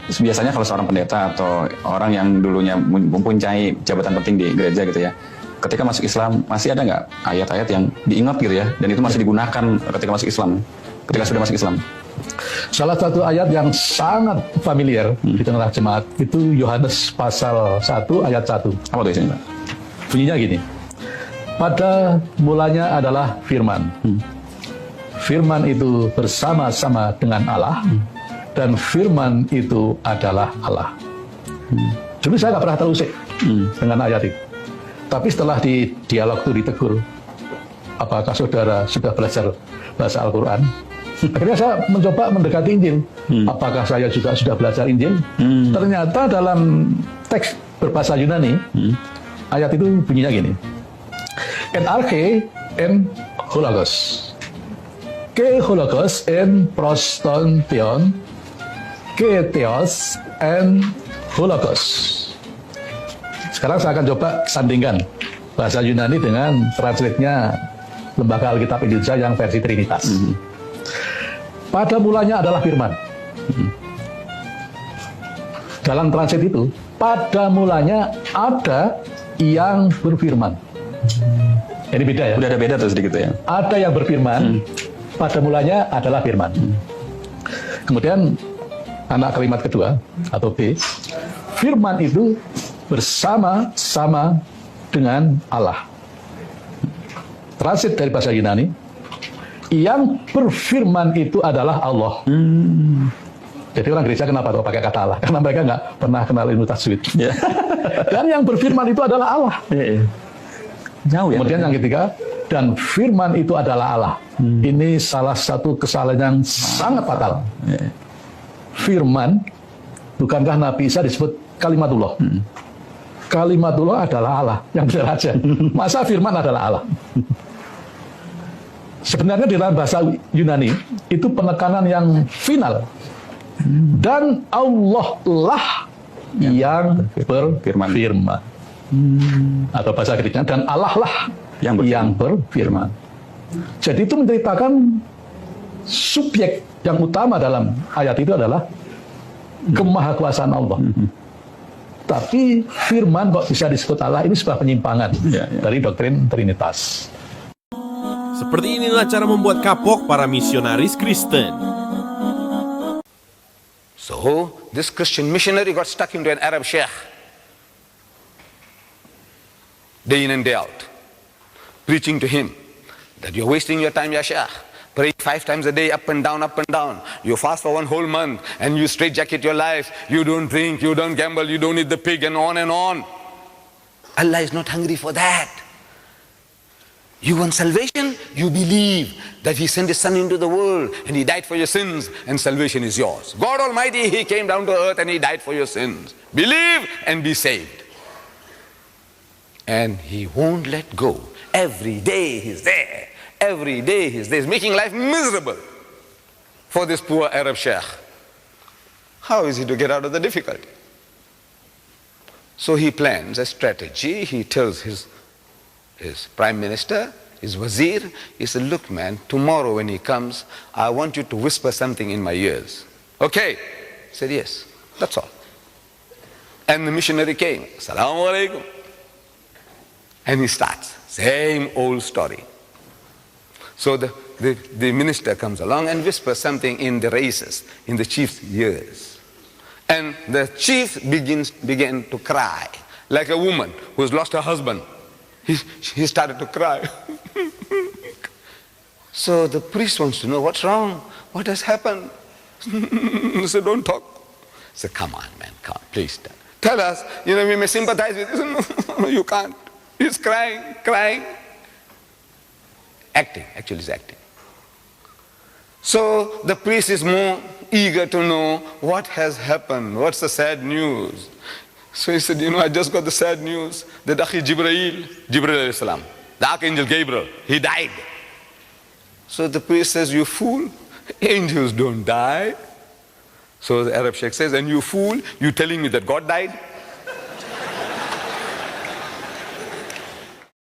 biasanya kalau seorang pendeta atau orang yang dulunya mempunyai jabatan penting di gereja gitu ya, ketika masuk Islam masih ada nggak ayat-ayat yang diingat gitu ya, dan itu masih digunakan ketika masuk Islam, ketika sudah masuk Islam? Salah satu ayat yang sangat familiar di tengah jemaat itu Yohanes pasal 1 ayat 1. Apa tuh isinya, Pak? Bunyinya gini. Pada mulanya adalah firman. Firman itu bersama-sama dengan Allah, dan firman itu adalah Allah. Dulu saya nggak pernah terusik dengan ayat itu. Tapi setelah di dialog itu ditegur, apakah saudara sudah belajar bahasa Al-Quran? Akhirnya saya mencoba mendekati Injil. Apakah saya juga sudah belajar Injil? Ternyata dalam teks berbahasa Yunani, ayat itu bunyinya gini. En arche en hologos. Ke hologos en prostontion. Ke theos en hologos. Sekarang saya akan coba sandingkan bahasa Yunani dengan translate-nya Lembaga Alkitab Indonesia yang versi Trinitas. Pada mulanya adalah firman. Dalam translate itu, pada mulanya ada yang berfirman. Ini beda ya? Udah ada beda tuh sedikit ya? Ada yang berfirman, pada mulanya adalah firman. Kemudian anak kalimat kedua, atau B, firman itu bersama-sama dengan Allah. Translate dari bahasa Yunani, yang berfirman itu adalah Allah. Jadi orang gereja kenapa tuh pakai kata Allah? Karena mereka nggak pernah kenal ilmu tajwid. Yeah. Dan yang berfirman itu adalah Allah. Jauh ya. Kemudian yang ketiga, dan firman itu adalah Allah. Ini salah satu kesalahan yang sangat fatal. Firman, bukankah Nabi Isa disebut kalimatullah? Kalimatullah adalah Allah, yang benar aja. Masa firman adalah Allah? Sebenarnya di dalam bahasa Yunani itu penekanan yang final. Dan Allah lah yang berfirman. Atau bahasa Greknya, dan Allah lah yang berfirman. Jadi itu menceritakan subjek yang utama dalam ayat itu adalah kemahakuasaan Allah. Tapi firman kok bisa disebut Allah, ini sebuah penyimpangan dari doktrin Trinitas. Seperti inilah cara membuat kapok para misionaris Kristen. So, this Christian missionary got stuck into an Arab sheikh. Day in and day out. Preaching to him that you're wasting your time, ya sheikh. Praying 5 times a day, up and down, up and down. You fast for 1 whole month and you straitjacket your life. You don't drink, you don't gamble, you don't eat the pig, and on and on. Allah is not hungry for that. You want salvation? You believe that He sent His Son into the world and He died for your sins, and salvation is yours. God Almighty, He came down to earth and He died for your sins. Believe and be saved. And He won't let go. Every day He's there. Every day He's there. He's making life miserable for this poor Arab sheikh. How is he to get out of the difficulty? So he plans a strategy. He tells his prime minister, his wazir, he said, look man, tomorrow when he comes, I want you to whisper something in my ears. Okay? He said, yes, that's all. And the missionary came, Assalamu alaikum. And he starts, same old story. So the minister comes along and whispers something in the races, in the chief's ears. And the chief began to cry, like a woman who has lost her husband. He started to cry. So the priest wants to know, what's wrong? What has happened? He said, don't talk. He said, come on, man, come on, please tell us. You know, we may sympathize with you. No, you can't. He's crying. Acting, actually he's acting. So the priest is more eager to know what has happened, what's the sad news. So he said, you know, I just got the sad news that Akhi Jibreel alayhi salam, the Archangel Gabriel, he died. So the priest says, you fool, angels don't die. So the Arab sheikh says, and you fool, you telling me that God died?